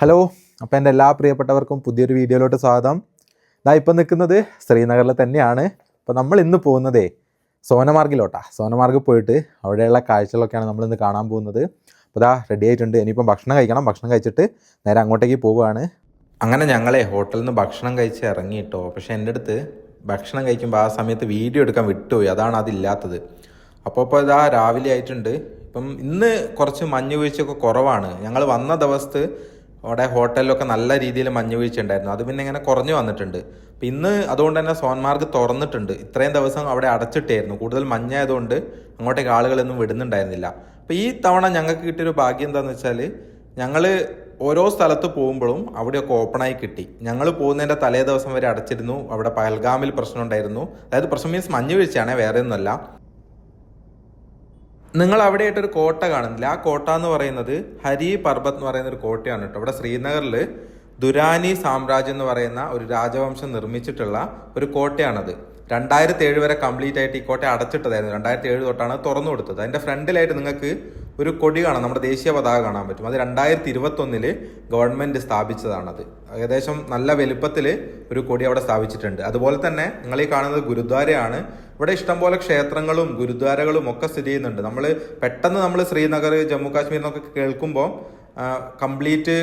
Hello, അപ്പോൾ എൻ്റെ എല്ലാ പ്രിയപ്പെട്ടവർക്കും പുതിയൊരു വീഡിയോയിലോട്ട് സ്വാഗതം. ഇപ്പം നിൽക്കുന്നത് ശ്രീനഗറിൽ തന്നെയാണ്. അപ്പോൾ നമ്മൾ ഇന്ന് പോകുന്നതേ സോനമാർഗിലോട്ടാണ്. സോനമാർഗിൽ പോയിട്ട് അവിടെയുള്ള കാഴ്ചകളൊക്കെയാണ് നമ്മളിന്ന് കാണാൻ പോകുന്നത്. അപ്പോൾ റെഡി ആയിട്ടുണ്ട്. ഇനിയിപ്പം ഭക്ഷണം കഴിക്കണം. ഭക്ഷണം കഴിച്ചിട്ട് നേരെ അങ്ങോട്ടേക്ക് പോവുകയാണ്. അങ്ങനെ ഞങ്ങളെ ഹോട്ടലിൽ നിന്ന് ഭക്ഷണം കഴിച്ച് ഇറങ്ങിയിട്ടോ. പക്ഷേ എൻ്റെ അടുത്ത് ഭക്ഷണം കഴിക്കുമ്പോൾ ആ സമയത്ത് വീഡിയോ എടുക്കാൻ വിട്ടുപോയി. അതാണ് അതില്ലാത്തത്. അപ്പോൾ രാവിലെ ആയിട്ടുണ്ട്. ഇപ്പം ഇന്ന് കുറച്ച് മഞ്ഞ് വീഴ്ചയൊക്കെ കുറവാണ്. ഞങ്ങൾ വന്ന ദിവസത്ത് അവിടെ ഹോട്ടലിലൊക്കെ നല്ല രീതിയിൽ മഞ്ഞ് വീഴ്ച ഉണ്ടായിരുന്നു. അത് പിന്നെ ഇങ്ങനെ കുറഞ്ഞു വന്നിട്ടുണ്ട്. അപ്പം ഇന്ന് അതുകൊണ്ട് തന്നെ സോൻമാർഗ് തുറന്നിട്ടുണ്ട്. ഇത്രയും ദിവസം അവിടെ അടച്ചിട്ടായിരുന്നു. കൂടുതൽ മഞ്ഞായതുകൊണ്ട് അങ്ങോട്ടേക്ക് ആളുകളൊന്നും വിടുന്നുണ്ടായിരുന്നില്ല. അപ്പോൾ ഈ തവണ ഞങ്ങൾക്ക് കിട്ടിയൊരു ഭാഗ്യം എന്താണെന്ന് വെച്ചാൽ ഞങ്ങൾ ഓരോ സ്ഥലത്ത് പോകുമ്പോഴും അവിടെയൊക്കെ ഓപ്പണായി കിട്ടി. ഞങ്ങൾ പോകുന്നതിൻ്റെ തലേ ദിവസം വരെ അടച്ചിരുന്നു. അവിടെ പഹൽഗാമിൽ പ്രശ്നം ഉണ്ടായിരുന്നു. അതായത് പ്രശ്നം മീൻസ് മഞ്ഞ് വീഴ്ചയാണ്, വേറെ ഒന്നുമല്ല. നിങ്ങൾ അവിടെയായിട്ടൊരു കോട്ട കാണുന്നില്ല. ആ കോട്ട എന്ന് പറയുന്നത് ഹരി പർബത്ത് എന്ന് പറയുന്ന ഒരു കോട്ടയാണ് കേട്ടോ. ഇവിടെ ശ്രീനഗറിൽ ദുരാനി സാമ്രാജ്യം എന്ന് പറയുന്ന ഒരു രാജവംശം നിർമ്മിച്ചിട്ടുള്ള ഒരു കോട്ടയാണത്. 2007 വരെ കംപ്ലീറ്റ് ആയിട്ട് ഈ കോട്ട അടച്ചിട്ടതായിരുന്നു. 2007 തൊട്ടാണ് തുറന്നു കൊടുത്തത്. അതിൻ്റെ ഫ്രണ്ടിലായിട്ട് നിങ്ങൾക്ക് ഒരു കൊടി കാണാം, നമ്മുടെ ദേശീയ പതാക കാണാൻ പറ്റും. അത് 2021 ഗവൺമെൻറ് സ്ഥാപിച്ചതാണത്. ഏകദേശം നല്ല വലുപ്പത്തിൽ ഒരു കൊടി അവിടെ സ്ഥാപിച്ചിട്ടുണ്ട്. അതുപോലെ തന്നെ നിങ്ങൾ ഈ കാണുന്നത് ഗുരുദ്വാരയാണ്. ഇവിടെ ഇഷ്ടംപോലെ ക്ഷേത്രങ്ങളും ഗുരുദ്വാരകളും ഒക്കെ സ്ഥിതി ചെയ്യുന്നുണ്ട്. പെട്ടെന്ന് നമ്മൾ ശ്രീനഗർ, ജമ്മു കാശ്മീർ എന്നൊക്കെ കേൾക്കുമ്പോൾ കംപ്ലീറ്റ്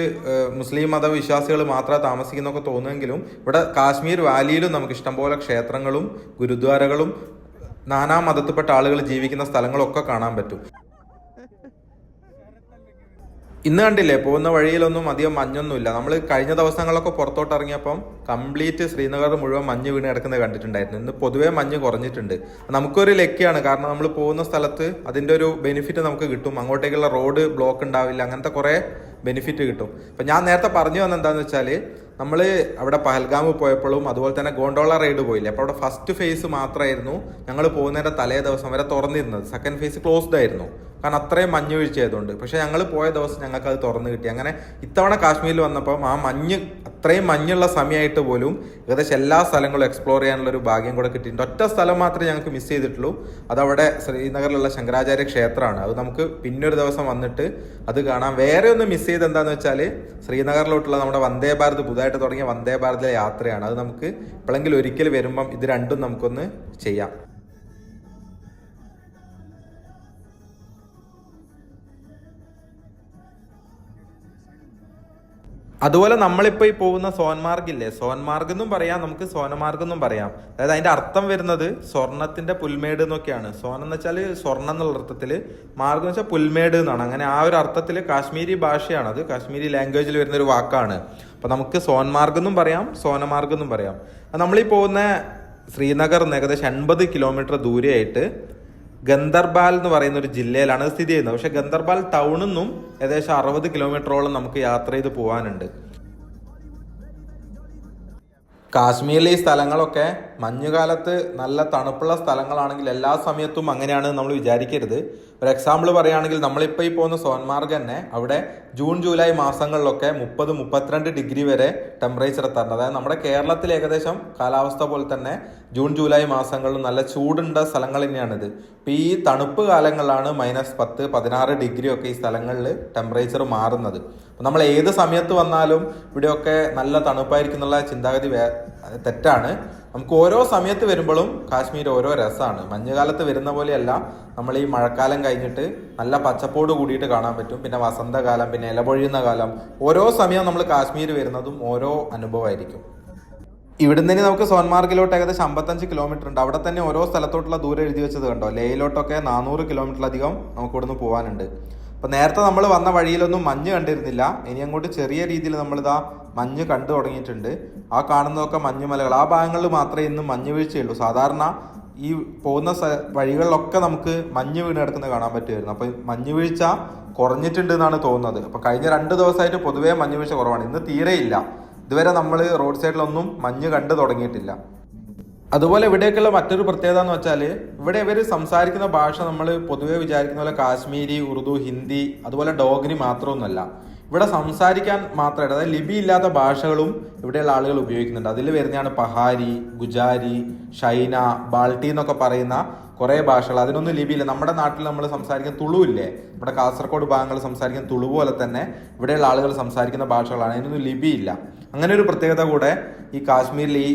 മുസ്ലിം മതവിശ്വാസികൾ മാത്രമേ താമസിക്കുന്നൊക്കെ തോന്നുമെങ്കിലും ഇവിടെ കാശ്മീർ വാലിയിലും നമുക്ക് ഇഷ്ടംപോലെ ക്ഷേത്രങ്ങളും ഗുരുദ്വാരകളും നാനാ മതത്തിൽപ്പെട്ട ആളുകൾ ജീവിക്കുന്ന സ്ഥലങ്ങളൊക്കെ കാണാൻ പറ്റും. ഇന്ന് കണ്ടില്ലേ, പോകുന്ന വഴിയിലൊന്നും അധികം മഞ്ഞൊന്നുമില്ല. നമ്മൾ കഴിഞ്ഞ ദിവസങ്ങളൊക്കെ പുറത്തോട്ട് ഇറങ്ങിയപ്പം കംപ്ലീറ്റ് ശ്രീനഗർ മുഴുവൻ മഞ്ഞ് വീണ് കിടക്കുന്നത് കണ്ടിട്ടുണ്ടായിരുന്നു. ഇന്ന് പൊതുവേ മഞ്ഞ് കുറഞ്ഞിട്ടുണ്ട്. നമുക്കൊരു ലക്കിയാണ്. കാരണം നമ്മൾ പോകുന്ന സ്ഥലത്ത് അതിൻ്റെ ഒരു ബെനിഫിറ്റ് നമുക്ക് കിട്ടും. അങ്ങോട്ടേക്കുള്ള റോഡ് ബ്ലോക്ക് ഉണ്ടാവില്ല. അങ്ങനത്തെ കുറേ ബെനിഫിറ്റ് കിട്ടും. അപ്പം ഞാൻ നേരത്തെ പറഞ്ഞു വന്നത് എന്താണെന്ന് വെച്ചാൽ, നമ്മൾ അവിടെ പഹൽഗാം പോയപ്പോഴും അതുപോലെ തന്നെ ഗോണ്ടോള റൈഡ് പോയില്ലേ, അപ്പോൾ അവിടെ ഫസ്റ്റ് ഫേസ് മാത്രമായിരുന്നു ഞങ്ങൾ പോകുന്നതിൻ്റെ തലേ ദിവസം വരെ തുറന്നിരുന്നത്. സെക്കൻഡ് ഫേസ് ക്ലോസ്ഡ് ആയിരുന്നു, കാരണം അത്രയും മഞ്ഞ് വീഴ്ച ആയതുകൊണ്ട്. പക്ഷേ ഞങ്ങൾ പോയ ദിവസം ഞങ്ങൾക്ക് അത് തുറന്ന് കിട്ടി. അങ്ങനെ ഇത്തവണ കാശ്മീരിൽ വന്നപ്പം ആ അത്രയും മഞ്ഞുള്ള സമയമായിട്ട് പോലും ഏകദേശം എല്ലാ സ്ഥലങ്ങളും എക്സ്പ്ലോർ ചെയ്യാനുള്ള ഒരു ഭാഗ്യം കൂടെ കിട്ടിയിട്ടുണ്ട്. ഒറ്റ സ്ഥലം മാത്രമേ ഞങ്ങൾക്ക് മിസ് ചെയ്തിട്ടുള്ളൂ. അതവിടെ ശ്രീനഗറിലുള്ള ശങ്കരാചാര്യ ക്ഷേത്രമാണ്. അത് നമുക്ക് പിന്നൊരു ദിവസം വന്നിട്ട് അത് കാണാം. വേറെ ഒന്ന് മിസ് ചെയ്ത് എന്താണെന്ന് വെച്ചാൽ, ശ്രീനഗറിലോട്ടുള്ള നമ്മുടെ വന്ദേ ഭാരത് പുതുതായിട്ട് തുടങ്ങിയ വന്ദേ ഭാരതിലെ യാത്രയാണ്. അത് നമുക്ക് എപ്പോഴെങ്കിലും ഒരിക്കൽ വരുമ്പം ഇത് രണ്ടും നമുക്കൊന്ന് ചെയ്യാം. അതുപോലെ നമ്മളിപ്പോൾ ഈ പോകുന്ന സോൻമാർഗ് ഇല്ലേ, സോൻമാർഗ് എന്നും പറയാം, നമുക്ക് സോനമാർഗ് എന്നും പറയാം. അതായത് അതിന്റെ അർത്ഥം വരുന്നത് സ്വർണത്തിന്റെ പുൽമേട് എന്നൊക്കെയാണ്. സോനം എന്ന് വെച്ചാൽ സ്വർണ്ണം എന്നുള്ള അർത്ഥത്തിൽ, മാർഗ് എന്ന് വെച്ചാൽ പുൽമേട് എന്നാണ്. അങ്ങനെ ആ ഒരു അർത്ഥത്തിൽ കാശ്മീരി ഭാഷയാണ്, അത് കാശ്മീരി ലാംഗ്വേജിൽ വരുന്ന ഒരു വാക്കാണ്. അപ്പൊ നമുക്ക് സോൻമാർഗ് എന്നും പറയാം, സോനമാർഗ് എന്നും പറയാം. നമ്മളീ പോകുന്ന ശ്രീനഗറിൽ ഏകദേശം 80 കിലോമീറ്റർ ദൂരെയായിട്ട് ഗന്ദർബാൽ എന്ന് പറയുന്ന ഒരു ജില്ലയിലാണ് സ്ഥിതി ചെയ്യുന്നത്. പക്ഷെ ഗന്ദർബാൽ ടൗണിൽ നിന്നും ഏകദേശം 60 കിലോമീറ്ററോളം നമുക്ക് യാത്ര ചെയ്ത് പോകാനുണ്ട്. കാശ്മീരിലെ ഈ സ്ഥലങ്ങളൊക്കെ മഞ്ഞുകാലത്ത് നല്ല തണുപ്പുള്ള സ്ഥലങ്ങളാണെങ്കിൽ എല്ലാ സമയത്തും അങ്ങനെയാണ് നമ്മൾ വിചാരിക്കരുത്. ഒരു എക്സാമ്പിൾ പറയുകയാണെങ്കിൽ, നമ്മളിപ്പോൾ ഈ പോകുന്ന സോൻമാർഗ് തന്നെ അവിടെ ജൂൺ ജൂലൈ മാസങ്ങളിലൊക്കെ 30-32 ഡിഗ്രി വരെ ടെമ്പറേച്ചർ എത്താറുണ്ട്. അതായത് നമ്മുടെ കേരളത്തിൽ ഏകദേശം കാലാവസ്ഥ പോലെ തന്നെ ജൂൺ ജൂലൈ മാസങ്ങളിലും നല്ല ചൂടുണ്ട സ്ഥലങ്ങൾ തന്നെയാണിത്. ഇപ്പം ഈ തണുപ്പ് കാലങ്ങളിലാണ് -10-16 ഡിഗ്രി ഒക്കെ ഈ സ്ഥലങ്ങളിൽ ടെമ്പറേച്ചർ മാറുന്നത്. അപ്പം നമ്മൾ ഏത് സമയത്ത് വന്നാലും ഇവിടെയൊക്കെ നല്ല തണുപ്പായിരിക്കും എന്നുള്ള ചിന്താഗതി തെറ്റാണ്. നമുക്ക് ഓരോ സമയത്ത് വരുമ്പോഴും കാശ്മീർ ഓരോ രസമാണ്. മഞ്ഞുകാലത്ത് വരുന്ന പോലെയല്ല, നമ്മൾ ഈ മഴക്കാലം കഴിഞ്ഞിട്ട് നല്ല പച്ചപ്പോട് കൂടിയിട്ട് കാണാൻ പറ്റും. പിന്നെ വസന്തകാലം, പിന്നെ ഇലപൊഴിയുന്ന കാലം, ഓരോ സമയം നമ്മൾ കാശ്മീർ വരുന്നതും ഓരോ അനുഭവമായിരിക്കും. ഇവിടുന്ന് തന്നെ നമുക്ക് സോൻമാർഗിലോട്ട് ഏകദേശം 55 കിലോമീറ്റർ ഉണ്ട്. അവിടെ തന്നെ ഓരോ സ്ഥലത്തോട്ടുള്ള ദൂരം എഴുതി വെച്ചത് കണ്ടോ. ലേയിലോട്ടൊക്കെ 400 കിലോമീറ്ററിലധികം നമുക്ക് ഇവിടുന്ന് പോകാനുണ്ട്. അപ്പം നേരത്തെ നമ്മൾ വന്ന വഴിയിലൊന്നും മഞ്ഞ് കണ്ടിരുന്നില്ല. ഇനി അങ്ങോട്ട് ചെറിയ രീതിയിൽ നമ്മളിതാ മഞ്ഞ് കണ്ടു തുടങ്ങിയിട്ടുണ്ട്. ആ കാണുന്നതൊക്കെ മഞ്ഞുമലകൾ. ആ ഭാഗങ്ങളിൽ മാത്രമേ ഇന്ന് മഞ്ഞ് വീഴ്ചയുള്ളൂ. സാധാരണ ഈ പോകുന്ന വഴികളിലൊക്കെ നമുക്ക് മഞ്ഞ് വീണ് കിടക്കുന്നത് കാണാൻ പറ്റുമായിരുന്നു. അപ്പം മഞ്ഞ് വീഴ്ച കുറഞ്ഞിട്ടുണ്ട് എന്നാണ് തോന്നുന്നത്. അപ്പം കഴിഞ്ഞ 2 ദിവസമായിട്ട് പൊതുവേ മഞ്ഞ് വീഴ്ച കുറവാണ്. ഇന്ന് തീരെയില്ല. ഇതുവരെ നമ്മൾ റോഡ് സൈഡിലൊന്നും മഞ്ഞ് കണ്ടു തുടങ്ങിയിട്ടില്ല. അതുപോലെ ഇവിടേക്കുള്ള മറ്റൊരു പ്രത്യേകത എന്ന് വെച്ചാൽ, ഇവിടെ ഇവർ സംസാരിക്കുന്ന ഭാഷ നമ്മൾ പൊതുവെ വിചാരിക്കുന്ന പോലെ കാശ്മീരി, ഉറുദു, ഹിന്ദി, അതുപോലെ ഡോഗ്രി മാത്രമൊന്നുമല്ല. ഇവിടെ സംസാരിക്കാൻ മാത്രമായിട്ട്, അതായത് ലിപി ഇല്ലാത്ത ഭാഷകളും ഇവിടെയുള്ള ആളുകൾ ഉപയോഗിക്കുന്നുണ്ട്. അതിൽ വരുന്നതാണ് പഹാരി, ഗുജാരി, ഷൈന, ബാൾട്ടി എന്നൊക്കെ പറയുന്ന കുറേ ഭാഷകൾ, അതിനൊന്നും ലിപിയില്ല. നമ്മുടെ നാട്ടിൽ നമ്മൾ സംസാരിക്കുന്ന തുളു ഇല്ലേ, നമ്മുടെ കാസർഗോഡ് ഭാഗങ്ങൾ സംസാരിക്കുന്ന തുളു പോലെ തന്നെ ഇവിടെയുള്ള ആളുകൾ സംസാരിക്കുന്ന ഭാഷകളാണ്, അതിനൊന്നും ലിപിയില്ല. അങ്ങനെ ഒരു പ്രത്യേകത കൂടെ ഈ കാശ്മീരിൽ, ഈ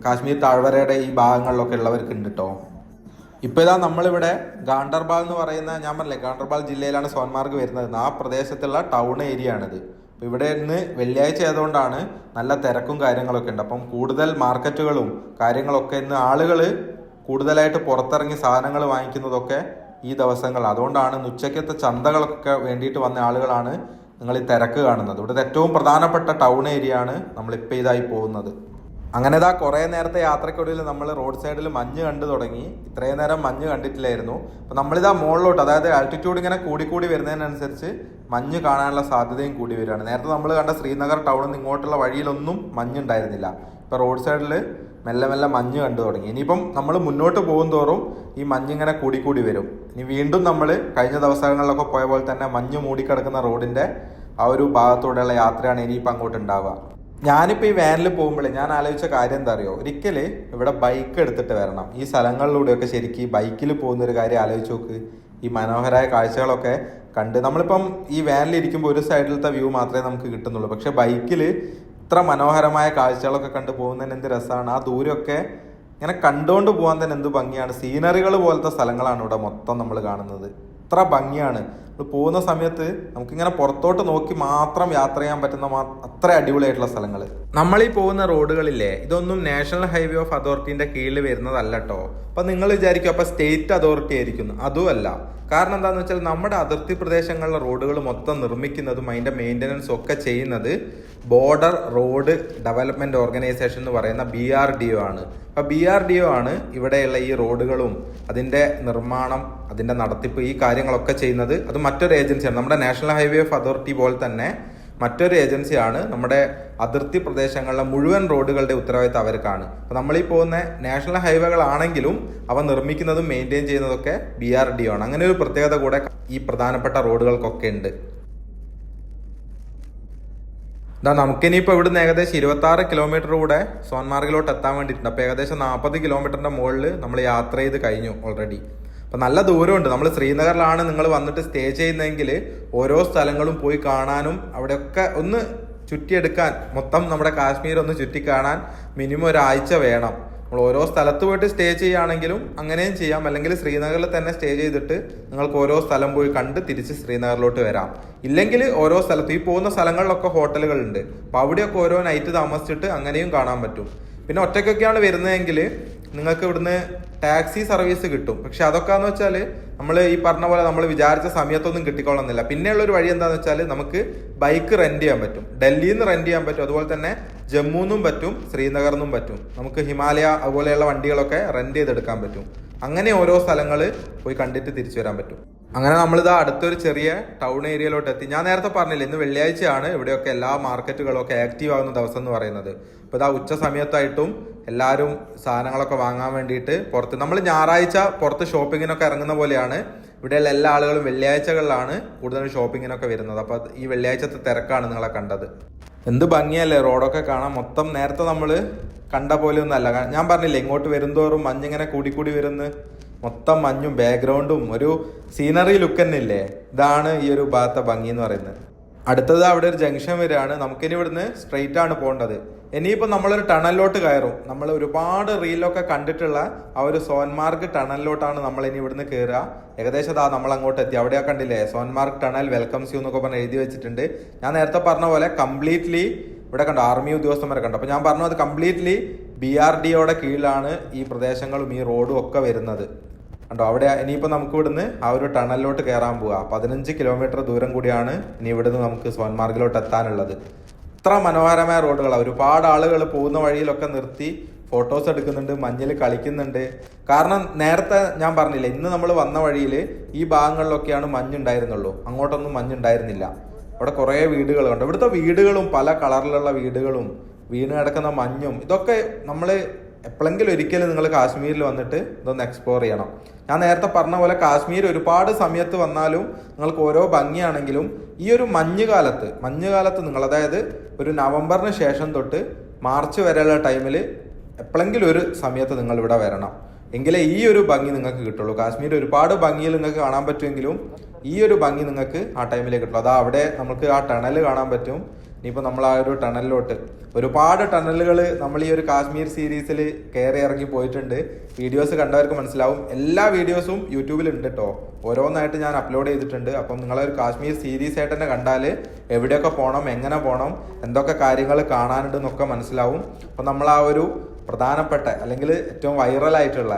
കാശ്മീർ താഴ്വരയുടെ ഈ ഭാഗങ്ങളിലൊക്കെ ഉള്ളവർക്ക് ഉണ്ട് കേട്ടോ. ഇപ്പോൾ ഇതാ നമ്മളിവിടെ ഗാണ്ടർബാൾ എന്ന് പറയുന്ന, ഞാൻ പറഞ്ഞില്ലേ ഗാണ്ടർബാൾ ജില്ലയിലാണ് സോൻമാർഗ് വരുന്നത്, ആ പ്രദേശത്തുള്ള ടൗൺ ഏരിയ ആണിത്. അപ്പോൾ ഇവിടെ ഇന്ന് വെള്ളിയാഴ്ച ആയതുകൊണ്ടാണ് നല്ല തിരക്കും കാര്യങ്ങളൊക്കെ ഉണ്ട്. അപ്പം കൂടുതൽ മാർക്കറ്റുകളും കാര്യങ്ങളൊക്കെ ഇന്ന് ആളുകൾ കൂടുതലായിട്ട് പുറത്തിറങ്ങി സാധനങ്ങൾ വാങ്ങിക്കുന്നതൊക്കെ ഈ ദിവസങ്ങൾ. അതുകൊണ്ടാണ് ഉച്ചയ്ക്കത്തെ ചന്തകളൊക്കെ വേണ്ടിയിട്ട് വന്ന ആളുകളാണ് നിങ്ങൾ ഈ തിരക്ക് കാണുന്നത്. ഇവിടുത്തെ ഏറ്റവും പ്രധാനപ്പെട്ട ടൗൺ ഏരിയ ആണ് നമ്മളിപ്പോൾ ഇതായി പോകുന്നത്. അങ്ങനെ ഇതാ കുറേ നേരത്തെ യാത്രയ്ക്കൊടുവിൽ നമ്മൾ റോഡ് സൈഡിൽ മഞ്ഞ് കണ്ടു തുടങ്ങി. ഇത്രയും നേരം മഞ്ഞ് കണ്ടിട്ടില്ലായിരുന്നു. അപ്പം നമ്മളിതാ മുകളിലോട്ട്, അതായത് ആൾട്ടിറ്റ്യൂഡ് ഇങ്ങനെ കൂടി വരുന്നതിനനുസരിച്ച് മഞ്ഞ് കാണാനുള്ള സാധ്യതയും കൂടി വരികയാണ്. നേരത്തെ നമ്മൾ കണ്ട ശ്രീനഗർ ടൗണിൽ നിന്ന് ഇങ്ങോട്ടുള്ള വഴിയിലൊന്നും മഞ്ഞുണ്ടായിരുന്നില്ല. ഇപ്പം റോഡ് സൈഡിൽ മെല്ലെ മെല്ലെ മഞ്ഞ് കണ്ടു തുടങ്ങി. ഇനിയിപ്പം നമ്മൾ മുന്നോട്ട് പോകും തോറും ഈ മഞ്ഞിങ്ങനെ കൂടി വരും. ഇനി വീണ്ടും നമ്മൾ കഴിഞ്ഞ ദിവസങ്ങളിലൊക്കെ പോയ പോലെ തന്നെ മഞ്ഞ് മൂടിക്കിടക്കുന്ന റോഡിൻ്റെ ആ ഒരു ഭാഗത്തൂടെയുള്ള യാത്രയാണ് ഇനിയിപ്പോൾ അങ്ങോട്ട് ഉണ്ടാവുക. ഞാനിപ്പോൾ ഈ വാനിൽ പോകുമ്പോഴേ ഞാൻ ആലോചിച്ച കാര്യം എന്താ അറിയോ, ഒരിക്കൽ ഇവിടെ ബൈക്ക് എടുത്തിട്ട് വരണം. ഈ സ്ഥലങ്ങളിലൂടെയൊക്കെ ശരിക്കും ബൈക്കിൽ പോകുന്നൊരു കാര്യം ആലോചിച്ച് നോക്ക്. ഈ മനോഹരമായ കാഴ്ചകളൊക്കെ കണ്ട്, നമ്മളിപ്പം ഈ വാനിൽ ഇരിക്കുമ്പോൾ ഒരു സൈഡിലത്തെ വ്യൂ മാത്രമേ നമുക്ക് കിട്ടുന്നുള്ളൂ. പക്ഷെ ബൈക്കിൽ ഇത്ര മനോഹരമായ കാഴ്ചകളൊക്കെ കണ്ട് പോകുന്നതിന് എന്ത് രസമാണ്. ആ ദൂരമൊക്കെ ഇങ്ങനെ കണ്ടുകൊണ്ട് പോകാൻ തന്നെ എന്ത് ഭംഗിയാണ്. സീനറികൾ പോലത്തെ സ്ഥലങ്ങളാണ് ഇവിടെ മൊത്തം നമ്മൾ കാണുന്നത്. ഇത്ര ഭംഗിയാണ്. പോകുന്ന സമയത്ത് നമുക്കിങ്ങനെ പുറത്തോട്ട് നോക്കി മാത്രം യാത്ര ചെയ്യാൻ പറ്റുന്ന അത്ര അടിപൊളിയായിട്ടുള്ള സ്ഥലങ്ങൾ. നമ്മളീ പോകുന്ന റോഡുകളില്ലേ, ഇതൊന്നും നാഷണൽ ഹൈവേ ഓഫ് അതോറിറ്റിന്റെ കീഴിൽ വരുന്നതല്ല കേട്ടോ. അപ്പൊ നിങ്ങൾ വിചാരിക്കും അപ്പൊ സ്റ്റേറ്റ് അതോറിറ്റി ആയിരിക്കും. അതുമല്ല. കാരണം എന്താണെന്ന് വെച്ചാൽ നമ്മുടെ അതിർത്തി പ്രദേശങ്ങളിലെ റോഡുകൾ മൊത്തം നിർമ്മിക്കുന്നതും അതിന്റെ മെയിൻ്റനൻസും ഒക്കെ ചെയ്യുന്നത് ബോർഡർ റോഡ് ഡെവലപ്മെന്റ് ഓർഗനൈസേഷൻ എന്ന് പറയുന്ന BRDO ആണ്. അപ്പോൾ BRDO ആണ് ഇവിടെയുള്ള ഈ റോഡുകളും അതിന്റെ നിർമ്മാണം, അതിന്റെ നടത്തിപ്പ്, ഈ കാര്യങ്ങളൊക്കെ ചെയ്യുന്നത്. അത് മറ്റൊരു ഏജൻസിയാണ്. നമ്മുടെ നാഷണൽ ഹൈവേ ഓഫ് അതോറിറ്റി പോലെ തന്നെ മറ്റൊരു ഏജൻസിയാണ് നമ്മുടെ അതിർത്തി പ്രദേശങ്ങളിലെ മുഴുവൻ റോഡുകളുടെ ഉത്തരവാദിത്തം അവർക്കാണ്. അപ്പോൾ നമ്മളീ പോകുന്ന നാഷണൽ ഹൈവേകളാണെങ്കിലും അവ നിർമ്മിക്കുന്നതും മെയിൻറ്റെയിൻ ചെയ്യുന്നതൊക്കെ BRDO ആണ്. അങ്ങനെ ഒരു പ്രത്യേകത കൂടെ ഈ പ്രധാനപ്പെട്ട റോഡുകൾക്കൊക്കെ ഉണ്ട്. നമുക്കിനിയിപ്പോൾ ഇവിടുന്ന് ഏകദേശം 26 കിലോമീറ്റർ കൂടെ സോൻമാർഗിലോട്ട് എത്താൻ വേണ്ടിയിട്ടുണ്ട്. അപ്പോൾ ഏകദേശം 40 കിലോമീറ്ററിന്റെ മുകളിൽ നമ്മൾ യാത്ര ചെയ്ത് കഴിഞ്ഞു ഓൾറെഡി. അപ്പം നല്ല ദൂരമുണ്ട്. നമ്മൾ ശ്രീനഗറിലാണ് നിങ്ങൾ വന്നിട്ട് സ്റ്റേ ചെയ്യുന്നതെങ്കിൽ ഓരോ സ്ഥലങ്ങളും പോയി കാണാനും അവിടെയൊക്കെ ഒന്ന് ചുറ്റിയെടുക്കാൻ, മൊത്തം നമ്മുടെ കാശ്മീർ ഒന്ന് ചുറ്റിക്കാണാൻ മിനിമം ഒരാഴ്ച വേണം. നമ്മൾ ഓരോ സ്ഥലത്ത് പോയിട്ട് സ്റ്റേ ചെയ്യുകയാണെങ്കിലും അങ്ങനെയും ചെയ്യാം. അല്ലെങ്കിൽ ശ്രീനഗറിൽ തന്നെ സ്റ്റേ ചെയ്തിട്ട് നിങ്ങൾക്ക് ഓരോ സ്ഥലം പോയി കണ്ട് തിരിച്ച് ശ്രീനഗറിലോട്ട് വരാം. ഇല്ലെങ്കിൽ ഓരോ സ്ഥലത്തും, ഈ പോകുന്ന സ്ഥലങ്ങളിലൊക്കെ ഹോട്ടലുകളുണ്ട്. അപ്പോൾ അവിടെയൊക്കെ ഓരോ നൈറ്റ് താമസിച്ചിട്ട് അങ്ങനെയും കാണാൻ പറ്റും. പിന്നെ ഒറ്റയ്ക്കൊക്കെയാണ് വരുന്നതെങ്കിൽ നിങ്ങൾക്ക് ഇവിടുന്ന് ടാക്സി സർവീസ് കിട്ടും. പക്ഷെ അതൊക്കെ എന്ന് വെച്ചാൽ നമ്മൾ ഈ പറഞ്ഞ പോലെ നമ്മൾ വിചാരിച്ച സമയത്തൊന്നും കിട്ടിക്കൊള്ളുന്നില്ല. പിന്നെയുള്ള ഒരു വഴി എന്താണെന്ന് വെച്ചാൽ നമുക്ക് ബൈക്ക് റെന്റ് ചെയ്യാൻ പറ്റും. ഡൽഹിയിൽ നിന്ന് റെന്റ് ചെയ്യാൻ പറ്റും. അതുപോലെ തന്നെ ജമ്മുന്നും പറ്റും, ശ്രീനഗറിൽ നിന്നും പറ്റും. നമുക്ക് ഹിമാലയ അതുപോലെയുള്ള വണ്ടികളൊക്കെ റെന്റ് ചെയ്തെടുക്കാൻ പറ്റും. അങ്ങനെ ഓരോ സ്ഥലങ്ങൾ പോയി കണ്ടിട്ട് തിരിച്ചു വരാൻ പറ്റും. അങ്ങനെ നമ്മളിതാ അടുത്തൊരു ചെറിയ ടൗൺ ഏരിയയിലോട്ട് എത്തി. ഞാൻ നേരത്തെ പറഞ്ഞില്ല, ഇന്ന് വെള്ളിയാഴ്ചയാണ് ഇവിടെയൊക്കെ എല്ലാ മാർക്കറ്റുകളും ഒക്കെ ആക്റ്റീവ് ആകുന്ന ദിവസം എന്ന് പറയുന്നത്. അപ്പോൾ ഇതാ ഉച്ച സമയത്തായിട്ടും എല്ലാവരും സാധനങ്ങളൊക്കെ വാങ്ങാൻ വേണ്ടിയിട്ട് പുറത്ത്, നമ്മൾ ഞായറാഴ്ച പുറത്ത് ഷോപ്പിങ്ങിനൊക്കെ ഇറങ്ങുന്ന പോലെയാണ് ഇവിടെയുള്ള എല്ലാ ആളുകളും വെള്ളിയാഴ്ചകളിലാണ് കൂടുതലും ഷോപ്പിങ്ങിനൊക്കെ വരുന്നത്. അപ്പോൾ ഈ വെള്ളിയാഴ്ചത്തെ തിരക്കാണ് നിങ്ങളെ കണ്ടത്. എന്ത് ഭംഗിയല്ലേ റോഡൊക്കെ കാണാൻ. മൊത്തം നേരത്തെ നമ്മൾ കണ്ട പോലെ ഒന്നും അല്ല. ഞാൻ പറഞ്ഞില്ലേ, ഇങ്ങോട്ട് വരുന്തോറും മഞ്ഞിങ്ങനെ കൂടി വരുന്നു. മൊത്തം മഞ്ഞും ബാക്ക്ഗ്രൗണ്ടും ഒരു സീനറി ലുക്ക് തന്നെ ഇല്ലേ. ഇതാണ് ഈ ഒരു ഭാഗത്തെ ഭംഗി എന്ന് പറയുന്നത്. അടുത്തത് അവിടെ ഒരു ജംഗ്ഷൻ വരികയാണ്. നമുക്കിനി ഇവിടുന്ന് സ്ട്രെയിറ്റ് ആണ് പോകേണ്ടത്. ഇനിയിപ്പോൾ നമ്മളൊരു ടണലിലോട്ട് കയറും. നമ്മൾ ഒരുപാട് റീലൊക്കെ കണ്ടിട്ടുള്ള ആ ഒരു സോൻമാർഗ് ടണലിലോട്ടാണ് നമ്മൾ ഇനി ഇവിടുന്ന് കയറുക. ഏകദേശം നമ്മൾ അങ്ങോട്ട് എത്തി. അവിടെ കണ്ടില്ലേ, സോൻമാർഗ് ടണൽ വെൽക്കംസ് യു എന്നൊക്കെ പറഞ്ഞ് എഴുതി വെച്ചിട്ടുണ്ട്. ഞാൻ നേരത്തെ പറഞ്ഞ പോലെ കംപ്ലീറ്റ്ലി ഇവിടെ കണ്ടു ആർമി ഉദ്യോഗസ്ഥന്മാരെ കണ്ടു. അപ്പോൾ ഞാൻ പറഞ്ഞു അത് കംപ്ലീറ്റ്ലി BRDOയുടെ കീഴിലാണ് ഈ പ്രദേശങ്ങളും ഈ റോഡും ഒക്കെ വരുന്നത്. കണ്ടോ അവിടെ. ഇനിയിപ്പോൾ നമുക്ക് ഇവിടുന്ന് ആ ഒരു ടണലിലോട്ട് കയറാൻ പോവുക. 15 കിലോമീറ്റർ ദൂരം കൂടിയാണ് ഇനി ഇവിടുന്ന് നമുക്ക് സോൻമാർഗിലോട്ട് എത്താനുള്ളത്. ഇത്ര മനോഹരമായ റോഡുകളാണ്. ഒരുപാട് ആളുകൾ പോകുന്ന വഴിയിലൊക്കെ നിർത്തി ഫോട്ടോസ് എടുക്കുന്നുണ്ട്, മഞ്ഞിൽ കളിക്കുന്നുണ്ട്. കാരണം നേരത്തെ ഞാൻ പറഞ്ഞില്ല, ഇന്ന് നമ്മൾ വന്ന വഴിയിൽ ഈ ഭാഗങ്ങളിലൊക്കെയാണ് മഞ്ഞുണ്ടായിരുന്നുള്ളൂ, അങ്ങോട്ടൊന്നും മഞ്ഞുണ്ടായിരുന്നില്ല. അവിടെ കുറേ വീടുകൾ കണ്ടു. ഇവിടുത്തെ വീടുകളും പല കളറിലുള്ള വീടുകളും വീണ് കിടക്കുന്ന മഞ്ഞും ഇതൊക്കെ നമ്മൾ എപ്പോഴെങ്കിലും ഒരിക്കലും നിങ്ങൾ കാശ്മീരിൽ വന്നിട്ട് ഇതൊന്ന് എക്സ്പ്ലോർ ചെയ്യണം. ഞാൻ നേരത്തെ പറഞ്ഞ പോലെ കാശ്മീർ ഒരുപാട് സമയത്ത് വന്നാലും നിങ്ങൾക്ക് ഓരോ ഭംഗിയാണെങ്കിലും ഈ ഒരു മഞ്ഞുകാലത്ത് നിങ്ങൾ, അതായത് ഒരു നവംബറിന് ശേഷം തൊട്ട് മാർച്ച് വരെയുള്ള ടൈമിൽ എപ്പോഴെങ്കിലും ഒരു സമയത്ത് നിങ്ങൾ ഇവിടെ വരണം. എങ്കിലേ ഈ ഒരു ഭംഗി നിങ്ങൾക്ക് കിട്ടുള്ളൂ. കാശ്മീർ ഒരുപാട് ഭംഗിയിൽ നിങ്ങൾക്ക് കാണാൻ പറ്റുമെങ്കിലും ഈ ഒരു ഭംഗി നിങ്ങൾക്ക് ആ ടൈമിലേക്ക് കിട്ടുള്ളൂ. അതാ അവിടെ നമുക്ക് ആ ടണൽ കാണാൻ പറ്റും. ഇനിയിപ്പോൾ നമ്മൾ ആ ഒരു ടണലിലോട്ട് ഒരുപാട് ടണലുകൾ നമ്മൾ ഈ ഒരു കാശ്മീർ സീരീസിൽ കയറി ഇറങ്ങി പോയിട്ടുണ്ട്. വീഡിയോസ് കണ്ടവർക്ക് മനസ്സിലാവും. എല്ലാ വീഡിയോസും യൂട്യൂബിൽ ഉണ്ട് കേട്ടോ, ഓരോന്നായിട്ട് ഞാൻ അപ്ലോഡ് ചെയ്തിട്ടുണ്ട്. അപ്പം നിങ്ങളൊരു കാശ്മീർ സീരീസ് ആയിട്ട് തന്നെ കണ്ടാൽ എവിടെയൊക്കെ പോകണം, എങ്ങനെ പോകണം, എന്തൊക്കെ കാര്യങ്ങൾ കാണാനുണ്ട് എന്നൊക്കെ മനസ്സിലാവും. അപ്പം നമ്മൾ ആ ഒരു പ്രധാനപ്പെട്ട അല്ലെങ്കിൽ ഏറ്റവും വൈറലായിട്ടുള്ള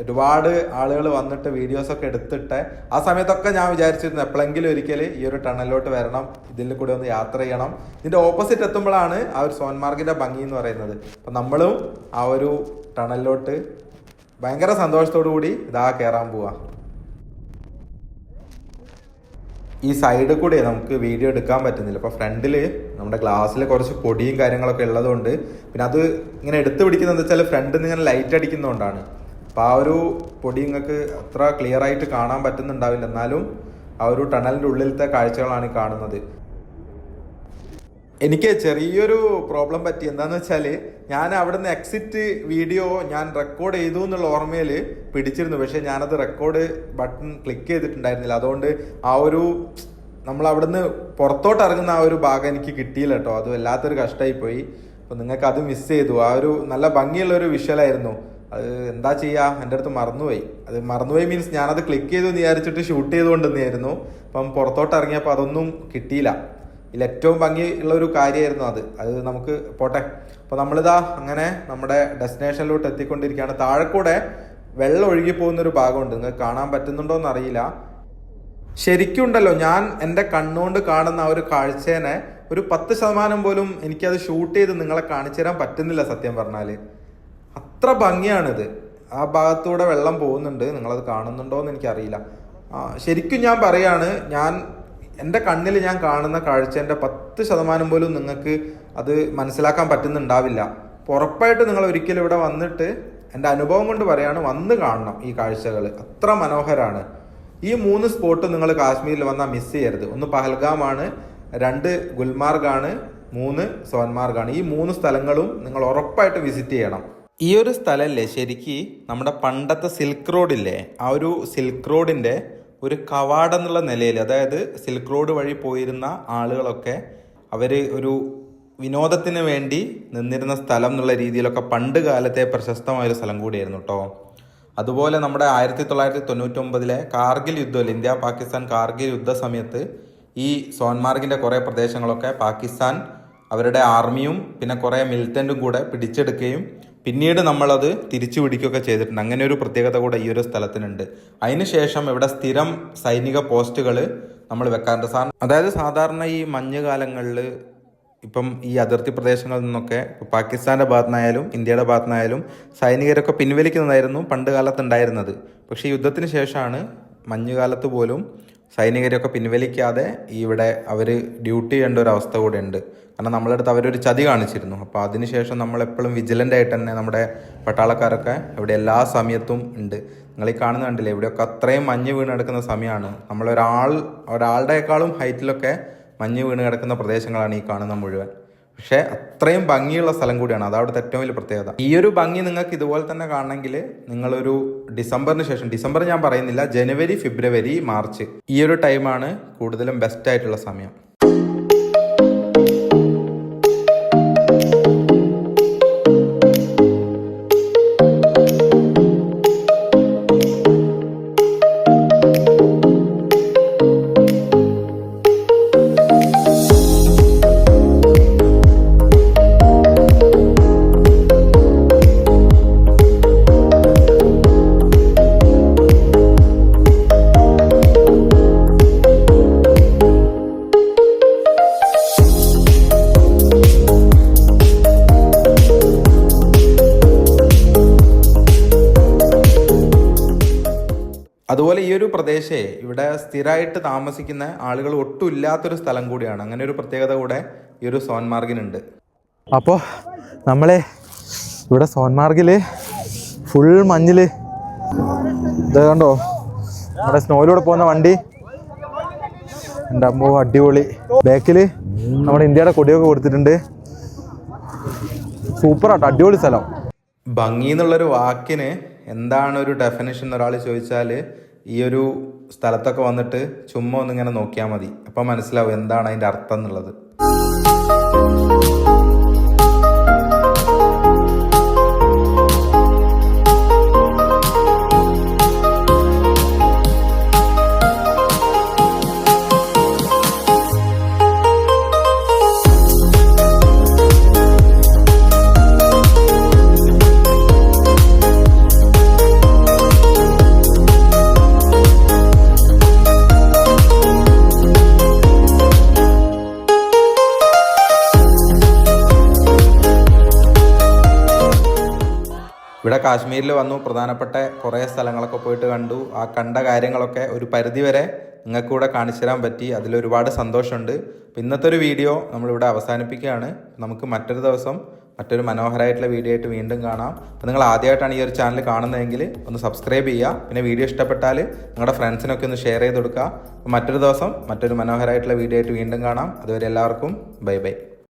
ഒരുപാട് ആളുകൾ വന്നിട്ട് വീഡിയോസൊക്കെ എടുത്തിട്ട് ആ സമയത്തൊക്കെ ഞാൻ വിചാരിച്ചിരുന്നു എപ്പോഴെങ്കിലും ഒരിക്കൽ ഈ ഒരു ടണലിലോട്ട് വരണം, ഇതിൽ കൂടെ ഒന്ന് യാത്ര ചെയ്യണം. ഇതിൻ്റെ ഓപ്പോസിറ്റ് എത്തുമ്പോഴാണ് ആ ഒരു സോൻമാർഗിൻ്റെ ഭംഗി എന്ന് പറയുന്നത്. അപ്പം നമ്മളും ആ ഒരു ടണലിലോട്ട് ഭയങ്കര സന്തോഷത്തോടു കൂടി ഇതാ കയറാൻ പോവാ. ഈ സൈഡിൽ കൂടെ നമുക്ക് വീഡിയോ എടുക്കാൻ പറ്റുന്നില്ല. അപ്പോൾ ഫ്രണ്ടിൽ നമ്മുടെ ഗ്ലാസ്സിൽ കുറച്ച് പൊടിയും കാര്യങ്ങളൊക്കെ ഉള്ളതുകൊണ്ട്, പിന്നെ അത് ഇങ്ങനെ എടുത്ത് പിടിക്കുന്നത് എന്താ വെച്ചാൽ ഫ്രണ്ടിൽ നിന്ന് ഇങ്ങനെ ലൈറ്റ് അടിക്കുന്നതുകൊണ്ടാണ്. അപ്പോൾ ആ ഒരു പൊടി നിങ്ങൾക്ക് അത്ര ക്ലിയർ ആയിട്ട് കാണാൻ പറ്റുന്നുണ്ടാവില്ല. എന്നാലും ആ ഒരു ടണലിൻ്റെ ഉള്ളിലത്തെ കാഴ്ചകളാണ് ഈ കാണുന്നത്. എനിക്ക് ചെറിയൊരു പ്രോബ്ലം പറ്റി. എന്താണെന്ന് വെച്ചാൽ ഞാൻ അവിടുന്ന് എക്സിറ്റ് വീഡിയോ ഞാൻ റെക്കോർഡ് ചെയ്തു എന്നുള്ള ഓർമ്മയിൽ പിടിച്ചിരുന്നു. പക്ഷേ ഞാനത് റെക്കോർഡ് ബട്ടൺ ക്ലിക്ക് ചെയ്തിട്ടുണ്ടായിരുന്നില്ല. അതുകൊണ്ട് ആ ഒരു നമ്മൾ അവിടുന്ന് പുറത്തോട്ട് ഇറങ്ങുന്ന ആ ഒരു ഭാഗം എനിക്ക് കിട്ടിയില്ല കേട്ടോ. അത് വല്ലാത്തൊരു കഷ്ടമായി പോയി. അപ്പോൾ നിങ്ങൾക്ക് അത് മിസ് ചെയ്തു. ആ ഒരു നല്ല ഭംഗിയുള്ളൊരു വിഷ്വലായിരുന്നു. അത് എന്താ ചെയ്യുക, എൻ്റെ അടുത്ത് മറന്നുപോയി. അത് മറന്നുപോയി മീൻസ് ഞാനത് ക്ലിക്ക് ചെയ്തു എന്ന് വിചാരിച്ചിട്ട് ഷൂട്ട് ചെയ്തുകൊണ്ടെന്നായിരുന്നു. അപ്പം പുറത്തോട്ട് ഇറങ്ങിയപ്പോൾ അതൊന്നും കിട്ടിയില്ല. ഇതിൽ ഏറ്റവും ഭംഗിയുള്ള ഒരു കാര്യമായിരുന്നു അത് നമുക്ക് പോട്ടെ. അപ്പോൾ നമ്മളിതാ അങ്ങനെ നമ്മുടെ ഡെസ്റ്റിനേഷനിലോട്ട് എത്തിക്കൊണ്ടിരിക്കുകയാണ്. താഴെ കൂടെ വെള്ളം ഒഴുകി പോകുന്നൊരു ഭാഗമുണ്ട്, നിങ്ങൾക്ക് കാണാൻ പറ്റുന്നുണ്ടോ എന്ന് അറിയില്ല. ശരിക്കും ഉണ്ടല്ലോ, ഞാൻ എൻ്റെ കണ്ണുകൊണ്ട് കാണുന്ന ആ ഒരു കാഴ്ചേനെ ഒരു 10% പോലും എനിക്കത് ഷൂട്ട് ചെയ്ത് നിങ്ങളെ കാണിച്ചു തരാൻ പറ്റുന്നില്ല സത്യം പറഞ്ഞാൽ. അത്ര ഭംഗിയാണിത്. ആ ഭാഗത്തൂടെ വെള്ളം പോകുന്നുണ്ട്, നിങ്ങളത് കാണുന്നുണ്ടോ എന്ന് എനിക്കറിയില്ല. ശരിക്കും ഞാൻ പറയാണ്, എൻ്റെ കണ്ണിൽ ഞാൻ കാണുന്ന കാഴ്ചേൻ്റെ 10% പോലും നിങ്ങൾക്ക് അത് മനസ്സിലാക്കാൻ പറ്റുന്നുണ്ടാവില്ല. ഉറപ്പായിട്ട് നിങ്ങൾ ഒരിക്കലും ഇവിടെ വന്നിട്ട്, എൻ്റെ അനുഭവം കൊണ്ട് പറയാണ്, വന്ന് കാണണം ഈ കാഴ്ചകൾ. അത്ര മനോഹരമാണ്. ഈ 3 സ്പോട്ട് നിങ്ങൾ കാശ്മീരിൽ വന്നാൽ മിസ് ചെയ്യരുത്. 1 പഹൽഗാമാണ്, 2 ഗുൽമാർഗാണ്, 3 സോൻമാർഗാണ്. ഈ 3 സ്ഥലങ്ങളും നിങ്ങൾ ഉറപ്പായിട്ട് വിസിറ്റ് ചെയ്യണം. ഈ ഒരു സ്ഥലമല്ലേ ശരിക്ക് നമ്മുടെ പണ്ടത്തെ സിൽക്ക് റോഡില്ലേ, ആ ഒരു സിൽക്ക് റോഡിൻ്റെ ഒരു കവാടം എന്നുള്ള നിലയിൽ, അതായത് സിൽക്ക് റോഡ് വഴി പോയിരുന്ന ആളുകളൊക്കെ അവർ ഒരു വിനോദത്തിന് വേണ്ടി നിന്നിരുന്ന സ്ഥലം എന്നുള്ള രീതിയിലൊക്കെ പണ്ട് കാലത്തെ പ്രശസ്തമായൊരു സ്ഥലം കൂടിയായിരുന്നു കേട്ടോ. അതുപോലെ നമ്മുടെ 1999 കാർഗിൽ യുദ്ധമല്ലേ, ഇന്ത്യ പാകിസ്ഥാൻ കാർഗിൽ യുദ്ധ സമയത്ത് ഈ സോൻമാർഗിൻ്റെ കുറേ പ്രദേശങ്ങളൊക്കെ പാകിസ്ഥാൻ അവരുടെ ആർമിയും പിന്നെ കുറേ മിലിറ്റൻറ്റും കൂടെ പിടിച്ചെടുക്കുകയും പിന്നീട് നമ്മളത് തിരിച്ചു പിടിക്കുകയൊക്കെ ചെയ്തിട്ടുണ്ട്. അങ്ങനെ ഒരു പ്രത്യേകത കൂടെ ഈ ഒരു സ്ഥലത്തിനുണ്ട്. അതിനുശേഷം ഇവിടെ സ്ഥിരം സൈനിക പോസ്റ്റുകൾ നമ്മൾ വെക്കാറുണ്ട്. അതായത് സാധാരണ ഈ മഞ്ഞുകാലങ്ങളിൽ ഇപ്പം ഈ അതിർത്തി പ്രദേശങ്ങളിൽ നിന്നൊക്കെ പാകിസ്ഥാൻ്റെ ഭാഗത്തുനിന്നായാലും ഇന്ത്യയുടെ ഭാഗത്തുനിന്നായാലും സൈനികരൊക്കെ പിൻവലിക്കുന്നതായിരുന്നു പണ്ട് കാലത്തുണ്ടായിരുന്നത്. പക്ഷേ യുദ്ധത്തിന് ശേഷമാണ് മഞ്ഞുകാലത്ത് പോലും സൈനികരെയൊക്കെ പിൻവലിക്കാതെ ഇവിടെ അവർ ഡ്യൂട്ടി ചെയ്യേണ്ട ഒരു അവസ്ഥ കൂടെ ഉണ്ട്. കാരണം നമ്മളടുത്ത് അവരൊരു ചതി കാണിച്ചിരുന്നു. അപ്പോൾ അതിനുശേഷം നമ്മളെപ്പോഴും വിജിലൻ്റ് ആയിട്ട് തന്നെ നമ്മുടെ പട്ടാളക്കാരൊക്കെ ഇവിടെ എല്ലാ സമയത്തും ഉണ്ട്. നിങ്ങൾ ഈ കാണുന്ന കണ്ടില്ലേ, ഇവിടെയൊക്കെ അത്രയും മഞ്ഞ് വീണ് കിടക്കുന്ന സമയമാണ്. ഒരാളുടെക്കാളും ഹൈറ്റിലൊക്കെ മഞ്ഞ് വീണ് കിടക്കുന്ന പ്രദേശങ്ങളാണ് ഈ കാണുന്ന മുഴുവൻ. പക്ഷേ അത്രയും ഭംഗിയുള്ള സ്ഥലം കൂടിയാണ്. അതവിടുത്തെ ഏറ്റവും വലിയ പ്രത്യേകത. ഈ ഒരു ഭംഗി നിങ്ങൾക്ക് ഇതുപോലെ തന്നെ കാണണമെങ്കിൽ നിങ്ങളൊരു ഡിസംബറിന് ശേഷം, ഡിസംബർ ഞാൻ പറയുന്നില്ല, ജനുവരി, ഫെബ്രുവരി, മാർച്ച്, ഈ ഒരു ടൈമാണ് കൂടുതലും ബെസ്റ്റ് ആയിട്ടുള്ള സമയം. അതുപോലെ ഈ ഒരു പ്രദേശേ ഇവിടെ സ്ഥിരമായിട്ട് താമസിക്കുന്ന ആളുകൾ ഒട്ടും ഇല്ലാത്തൊരു സ്ഥലം കൂടിയാണ്. അങ്ങനെ ഒരു പ്രത്യേകത കൂടെ ഈ ഒരു സോൻമാർഗിനുണ്ട്. അപ്പോൾ നമ്മളെ ഇവിടെ സോൻമാർഗിൽ ഫുൾ മഞ്ഞിൽ ഇത് കണ്ടോ, നമ്മുടെ സ്നോയിലൂടെ പോകുന്ന വണ്ടി, എൻ്റെ അമ്മോ അടിപൊളി. ബാക്കിൽ നമ്മുടെ ഇന്ത്യയുടെ കൊടിയൊക്കെ കൊടുത്തിട്ടുണ്ട്. സൂപ്പറാട്ടോ, അടിപൊളി സ്ഥലം. ഭംഗി എന്നുള്ളൊരു വാക്കിന് എന്താണ് ഒരു ഡെഫിനിഷൻ ഒരാൾ ചോദിച്ചാൽ ഈ ഒരു സ്ഥലത്തൊക്കെ വന്നിട്ട് ചുമ്മാ ഒന്നിങ്ങനെ നോക്കിയാൽ മതി. അപ്പം മനസ്സിലാവും എന്താണ് അതിൻ്റെ അർത്ഥം എന്നുള്ളത്. ഇവിടെ കാശ്മീരിൽ വന്നു പ്രധാനപ്പെട്ട കുറേ സ്ഥലങ്ങളൊക്കെ പോയിട്ട് കണ്ടു. ആ കണ്ട കാര്യങ്ങളൊക്കെ ഒരു പരിധിവരെ നിങ്ങൾക്ക് കൂടെ കാണിച്ചു തരാൻ പറ്റി. അതിലൊരുപാട് സന്തോഷമുണ്ട്. ഇന്നത്തെ ഒരു വീഡിയോ നമ്മളിവിടെ അവസാനിപ്പിക്കുകയാണ്. നമുക്ക് മറ്റൊരു ദിവസം മറ്റൊരു മനോഹരമായിട്ടുള്ള വീഡിയോ ആയിട്ട് വീണ്ടും കാണാം. അപ്പോൾ നിങ്ങൾ ആദ്യമായിട്ടാണ് ഈ ഒരു ചാനൽ കാണുന്നതെങ്കിൽ ഒന്ന് സബ്സ്ക്രൈബ് ചെയ്യുക. പിന്നെ വീഡിയോ ഇഷ്ടപ്പെട്ടാൽ നിങ്ങളുടെ ഫ്രണ്ട്സിനൊക്കെ ഒന്ന് ഷെയർ ചെയ്ത് കൊടുക്കുക. അപ്പോൾ മറ്റൊരു ദിവസം മറ്റൊരു മനോഹരമായിട്ടുള്ള വീഡിയോ ആയിട്ട് വീണ്ടും കാണാം. അതുവരെ എല്ലാവർക്കും ബൈ ബൈ.